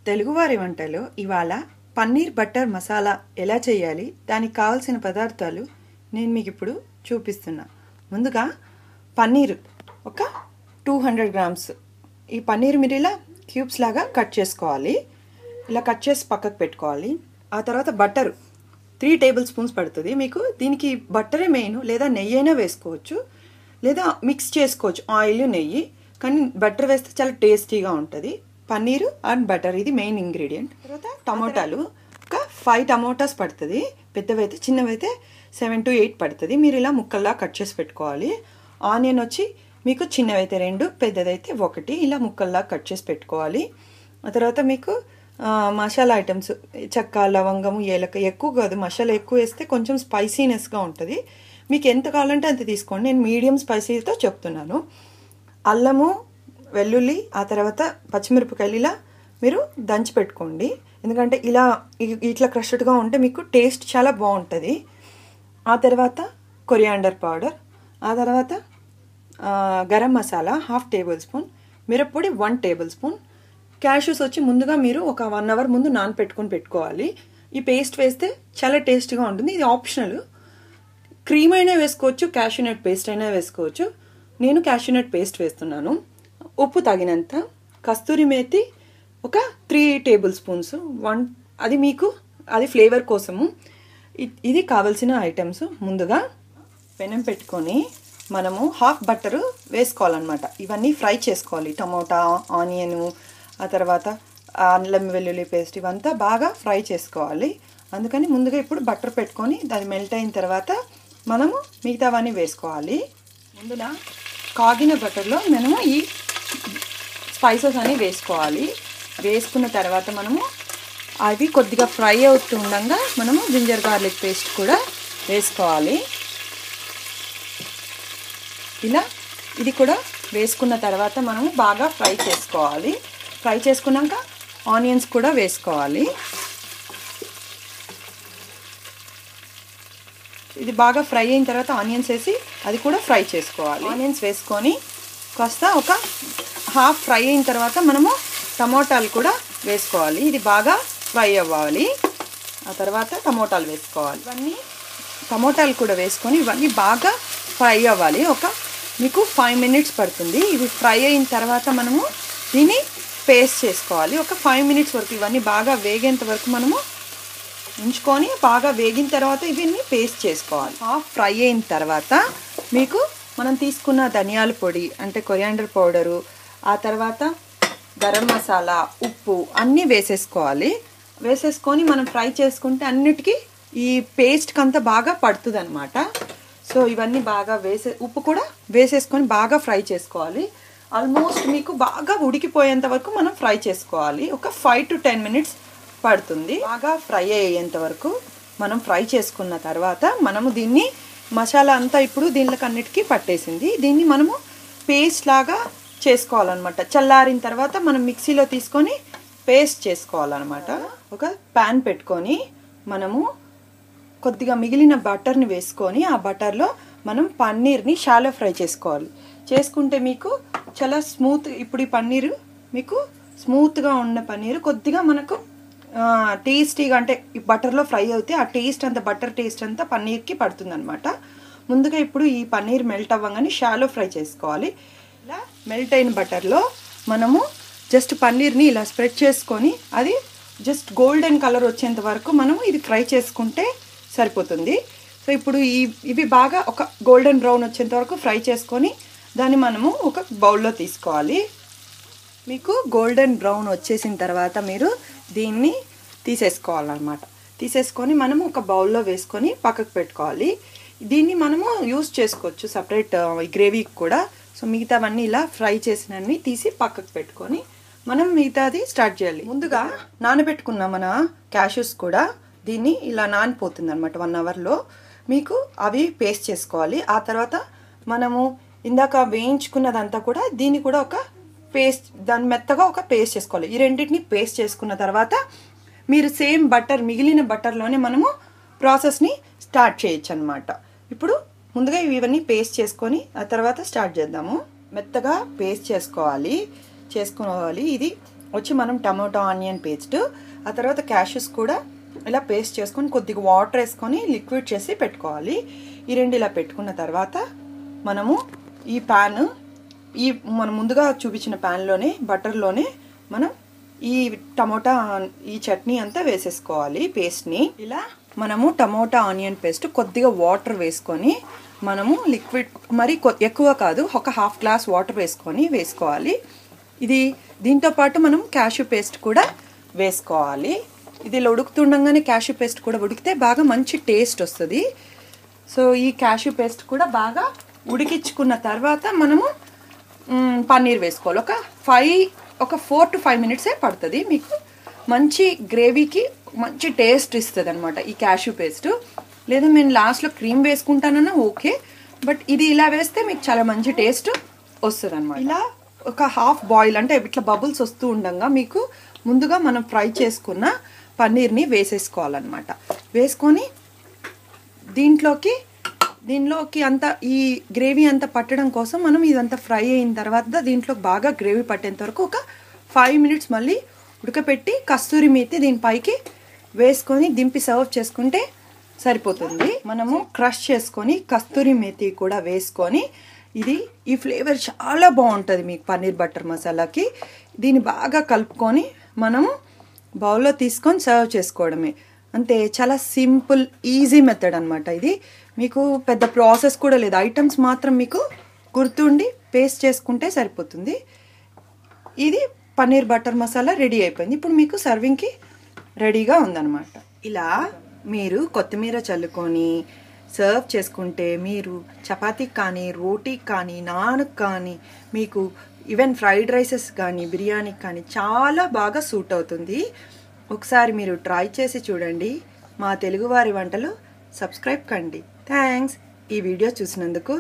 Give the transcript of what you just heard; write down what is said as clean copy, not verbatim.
తెలుగువారి వంటలో ఇవాళ పన్నీర్ బటర్ మసాలా ఎలా చేయాలి, దానికి కావాల్సిన పదార్థాలు నేను మీకు ఇప్పుడు చూపిస్తున్నా. ముందుగా పన్నీర్ ఒక 200 గ్రామ్స్. ఈ పన్నీర్ మీరు ఇలా క్యూబ్స్ లాగా కట్ చేసుకోవాలి. ఇలా కట్ చేసి పక్కకు పెట్టుకోవాలి. ఆ తర్వాత బటర్ 3 టేబుల్ స్పూన్స్ పడుతుంది మీకు. దీనికి బట్టరే మెయిన్, లేదా నెయ్యి అయినా వేసుకోవచ్చు, లేదా మిక్స్ చేసుకోవచ్చు ఆయిల్ నెయ్యి. కానీ బటర్ వేస్తే చాలా టేస్టీగా ఉంటుంది. పన్నీర్ అండ్ బటర్ ఇది మెయిన్ ఇంగ్రీడియంట్. తర్వాత టమోటాలు ఒక 5 టమోటాస్ పడుతుంది. పెద్దవైతే, చిన్నవైతే 7 to 8 పడుతుంది. మీరు ఇలా ముక్కల్లా కట్ చేసి పెట్టుకోవాలి. ఆనియన్ వచ్చి మీకు చిన్నవైతే 2, పెద్దదైతే 1, ఇలా ముక్కల్లా కట్ చేసి పెట్టుకోవాలి. ఆ తర్వాత మీకు మసాలా ఐటమ్స్ చెక్క, లవంగము, ఏలక ఎక్కువ కాదు, మసాలా ఎక్కువ వేస్తే కొంచెం స్పైసీనెస్గా ఉంటుంది. మీకు ఎంత కావాలంటే అంత తీసుకోండి. నేను మీడియం స్పైసీతో చెప్తున్నాను. అల్లము, వెల్లుల్లి, ఆ తర్వాత పచ్చిమిరపకాయలు ఇలా మీరు దంచి పెట్టుకోండి. ఎందుకంటే ఇలా ఇట్లా క్రష్డ్గా ఉంటే మీకు టేస్ట్ చాలా బాగుంటుంది. ఆ తర్వాత కొరియాండర్ పౌడర్, ఆ తర్వాత గరం మసాలా 1/2 టేబుల్ స్పూన్, మిరప్పొడి 1 టేబుల్ స్పూన్, క్యాష్యూస్ వచ్చి ముందుగా మీరు ఒక 1 అవర్ ముందు నానపెట్టుకొని పెట్టుకోవాలి. ఈ పేస్ట్ వేస్తే చాలా టేస్ట్గా ఉంటుంది. ఇది ఆప్షనల్. క్రీమ్ అయినా వేసుకోవచ్చు, క్యాష్యూనట్ పేస్ట్ అయినా వేసుకోవచ్చు. నేను క్యాష్యూనట్ పేస్ట్ వేస్తున్నాను. ఉప్పు తగినంత, కస్తూరి మేతి ఒక 3 టేబుల్ స్పూన్స్, అది మీకు అది ఫ్లేవర్ కోసము. ఇది కావాల్సిన ఐటమ్స్. ముందుగా పెనం పెట్టుకొని మనము 1/2 బట్టరు వేసుకోవాలన్నమాట. ఇవన్నీ ఫ్రై చేసుకోవాలి. టమోటా, ఆనియను, ఆ తర్వాత అల్లం వెల్లుల్లి పేస్ట్, ఇవంతా బాగా ఫ్రై చేసుకోవాలి. అందుకని ముందుగా ఇప్పుడు బట్టర్ పెట్టుకొని అది మెల్ట్ అయిన తర్వాత మనము మిగతావన్నీ వేసుకోవాలి. ముందుగా కాగిన బటర్లో మనము ఈ స్పైసెస్ అన్నీ వేసుకోవాలి. వేసుకున్న తర్వాత మనము అవి కొద్దిగా ఫ్రై అవుతుండగా మనము జింజర్ గార్లిక్ పేస్ట్ కూడా వేసుకోవాలి. ఇలా ఇది కూడా వేసుకున్న తర్వాత మనము బాగా ఫ్రై చేసుకోవాలి. ఫ్రై చేసుకున్నాక ఆనియన్స్ కూడా వేసుకోవాలి. ఇది బాగా ఫ్రై అయిన తర్వాత ఆనియన్స్ వేసి అది కూడా ఫ్రై చేసుకోవాలి. ఆనియన్స్ వేసుకొని కాస్త ఒక హాఫ్ ఫ్రై అయిన తర్వాత మనము టమోటాలు కూడా వేసుకోవాలి. ఇది బాగా ఫ్రై అవ్వాలి. ఆ తర్వాత టమోటాలు వేసుకోవాలి. ఇవన్నీ టమోటాలు కూడా వేసుకొని ఇవన్నీ బాగా ఫ్రై అవ్వాలి. మీకు 5 మినిట్స్ పడుతుంది. ఇవి ఫ్రై అయిన తర్వాత మనము దీన్ని పేస్ట్ చేసుకోవాలి. ఒక 5 మినిట్స్ వరకు ఇవన్నీ బాగా వేగేంత వరకు మనము ఉంచుకొని బాగా వేగిన తర్వాత ఇవన్నీ పేస్ట్ చేసుకోవాలి. హాఫ్ ఫ్రై అయిన తర్వాత మీకు మనం తీసుకున్న ధనియాల పొడి అంటే కొరియాండర్ పౌడరు, ఆ తర్వాత గరం మసాలా, ఉప్పు అన్నీ వేసేసుకోవాలి. వేసేసుకొని మనం ఫ్రై చేసుకుంటే అన్నిటికీ ఈ పేస్ట్కి అంతా బాగా పడుతుంది అనమాట. సో ఇవన్నీ బాగా ఉప్పు కూడా వేసేసుకొని బాగా ఫ్రై చేసుకోవాలి. ఆల్మోస్ట్ మీకు బాగా ఉడికిపోయేంత వరకు మనం ఫ్రై చేసుకోవాలి. ఒక 5 to 10 మినిట్స్ పడుతుంది. బాగా ఫ్రై అయ్యేంత వరకు మనం ఫ్రై చేసుకున్న తర్వాత మనము దీన్ని మసాలా అంతా ఇప్పుడు దీనికి అన్నిటికీ పట్టేసింది. దీన్ని మనము పేస్ట్ లాగా చేసుకోవాలన్నమాట. చల్లారిన తర్వాత మనం మిక్సీలో తీసుకొని పేస్ట్ చేసుకోవాలన్నమాట. ఒక ప్యాన్ పెట్టుకొని మనము కొద్దిగా మిగిలిన బటర్ని వేసుకొని ఆ బటర్లో మనం పన్నీర్ని షాలో ఫ్రై చేసుకోవాలి. చేసుకుంటే మీకు చాలా స్మూత్, ఇప్పుడు ఈ పన్నీరు మీకు స్మూత్గా ఉన్న పన్నీరు కొద్దిగా మనకు టేస్టీగా, అంటే ఈ బటర్లో ఫ్రై అవుతే ఆ టేస్ట్ అంతా, బటర్ టేస్ట్ అంతా పన్నీర్కి పడుతుంది అనమాట. ముందుగా ఇప్పుడు ఈ పన్నీర్ మెల్ట్ అవ్వగానే షాలో ఫ్రై చేసుకోవాలి. ఇలా మెల్ట్ అయిన బటర్లో మనము జస్ట్ పన్నీర్ని ఇలా స్ప్రెడ్ చేసుకొని అది జస్ట్ గోల్డెన్ కలర్ వచ్చేంత వరకు మనము ఇది ఫ్రై చేసుకుంటే సరిపోతుంది. సో ఇప్పుడు ఇవి బాగా ఒక గోల్డెన్ బ్రౌన్ వచ్చేంత వరకు ఫ్రై చేసుకొని దాన్ని మనము ఒక బౌల్లో తీసుకోవాలి. మీకు గోల్డెన్ బ్రౌన్ వచ్చేసిన తర్వాత మీరు దీన్ని తీసేసుకోవాలన్నమాట. తీసేసుకొని మనము ఒక బౌల్లో వేసుకొని పక్కకు పెట్టుకోవాలి. దీన్ని మనము యూజ్ చేసుకోవచ్చు సపరేట్ గ్రేవీకి కూడా. సో మిగతావన్నీ ఇలా ఫ్రై చేసినవన్నీ తీసి పక్కకు పెట్టుకొని మనం మిగతాది స్టార్ట్ చేయాలి. ముందుగా నానబెట్టుకున్న మన క్యాష్యూస్ కూడా దీన్ని ఇలా నానిపోతుంది అనమాట 1 అవర్లో. మీకు అవి పేస్ట్ చేసుకోవాలి. ఆ తర్వాత మనము ఇందాక వేయించుకున్నదంతా కూడా దీన్ని కూడా ఒక పేస్ట్, దాని మెత్తగా ఒక పేస్ట్ చేసుకోవాలి. ఈ రెండింటిని పేస్ట్ చేసుకున్న తర్వాత మీరు సేమ్ బటర్, మిగిలిన బటర్లోనే మనము ప్రాసెస్ని స్టార్ట్ చేయొచ్చు అనమాట. ఇప్పుడు ముందుగా ఇవన్నీ పేస్ట్ చేసుకొని ఆ తర్వాత స్టార్ట్ చేద్దాము. మెత్తగా పేస్ట్ చేసుకోవాలి. ఇది వచ్చి మనం టమాటో ఆనియన్ పేస్ట్, ఆ తర్వాత క్యాష్యూస్ కూడా ఇలా పేస్ట్ చేసుకొని కొద్దిగా వాటర్ వేసుకొని లిక్విడ్ చేసి పెట్టుకోవాలి. ఈ రెండు ఇలా పెట్టుకున్న తర్వాత మనము ఈ ప్యాన్ మనం ముందుగా చూపించిన ప్యాన్లోనే బటర్లోనే మనం ఈ టమోటా ఈ చట్నీ అంతా వేసేసుకోవాలి పేస్ట్ని. ఇలా మనము టమోటా ఆనియన్ పేస్ట్ కొద్దిగా వాటర్ వేసుకొని మనము లిక్విడ్ మరి ఎక్కువ కాదు, ఒక హాఫ్ గ్లాస్ వాటర్ వేసుకోవాలి. ఇది దీంతో పాటు మనం క్యాష్యూ పేస్ట్ కూడా వేసుకోవాలి. ఇది ఇలా ఉడుకుతుండగానే క్యాష్యూ పేస్ట్ కూడా ఉడికితే బాగా మంచి టేస్ట్ వస్తుంది. సో ఈ క్యాష్యూ పేస్ట్ కూడా బాగా ఉడికించుకున్న తర్వాత మనము పన్నీర్ వేసుకోవాలి. ఒక 4 to 5 minutes పడుతుంది. మీకు మంచి గ్రేవీకి మంచి టేస్ట్ ఇస్తుంది అనమాట ఈ క్యాష్యూ పేస్ట్. లేదా నేను లాస్ట్లో క్రీమ్ వేసుకుంటానన్నా ఓకే, బట్ ఇది ఇలా వేస్తే మీకు చాలా మంచి టేస్ట్ వస్తుంది అనమాట. ఇలా ఒక హాఫ్ బాయిల్ అంటే ఇట్లా బబుల్స్ వస్తూ ఉండగా మీకు ముందుగా మనం ఫ్రై చేసుకున్న పన్నీర్ని వేసేసుకోవాలన్నమాట. వేసుకొని దీనిలోకి అంతా ఈ గ్రేవీ అంతా పట్టడం కోసం మనం ఇదంతా ఫ్రై అయిన తర్వాత దీంట్లో బాగా గ్రేవీ పట్టేంత వరకు ఒక 5 minutes మళ్ళీ ఉడకపెట్టి కస్తూరి మేతి దీనిపైకి వేసుకొని దింపి సర్వ్ చేసుకుంటే సరిపోతుంది. మనము క్రష్ చేసుకొని కస్తూరి మేతి కూడా వేసుకొని ఈ ఫ్లేవర్ చాలా బాగుంటుంది మీకు పన్నీర్ బటర్ మసాలాకి. దీన్ని బాగా కలుపుకొని మనము బౌల్లో తీసుకొని సర్వ్ చేసుకోవడమే. అంతే, చాలా సింపుల్ ఈజీ మెథడ్ అనమాట. ఇది మీకు పెద్ద ప్రాసెస్ కూడా లేదు. ఐటమ్స్ మాత్రం మీకు గుర్తుండి పేస్ట్ చేసుకుంటే సరిపోతుంది. ఇది పన్నీర్ బటర్ మసాలా రెడీ అయిపోయింది. ఇప్పుడు మీకు సర్వింగ్కి రెడీగా ఉందన్నమాట. ఇలా మీరు కొత్తిమీర చల్లుకొని సర్వ్ చేసుకుంటే మీరు చపాతీకి కానీ రోటీకి కానీ నాన్కి కానీ మీకు ఈవెన్ ఫ్రైడ్ రైసెస్ కానీ బిర్యానీకి కానీ చాలా బాగా సూట్ అవుతుంది. ఒకసారి మీరు ట్రై చేసి చూడండి. మా తెలుగువారి వంటలు సబ్స్క్రైబ్ కండి. థ్యాంక్స్ ఈ వీడియో చూసినందుకు.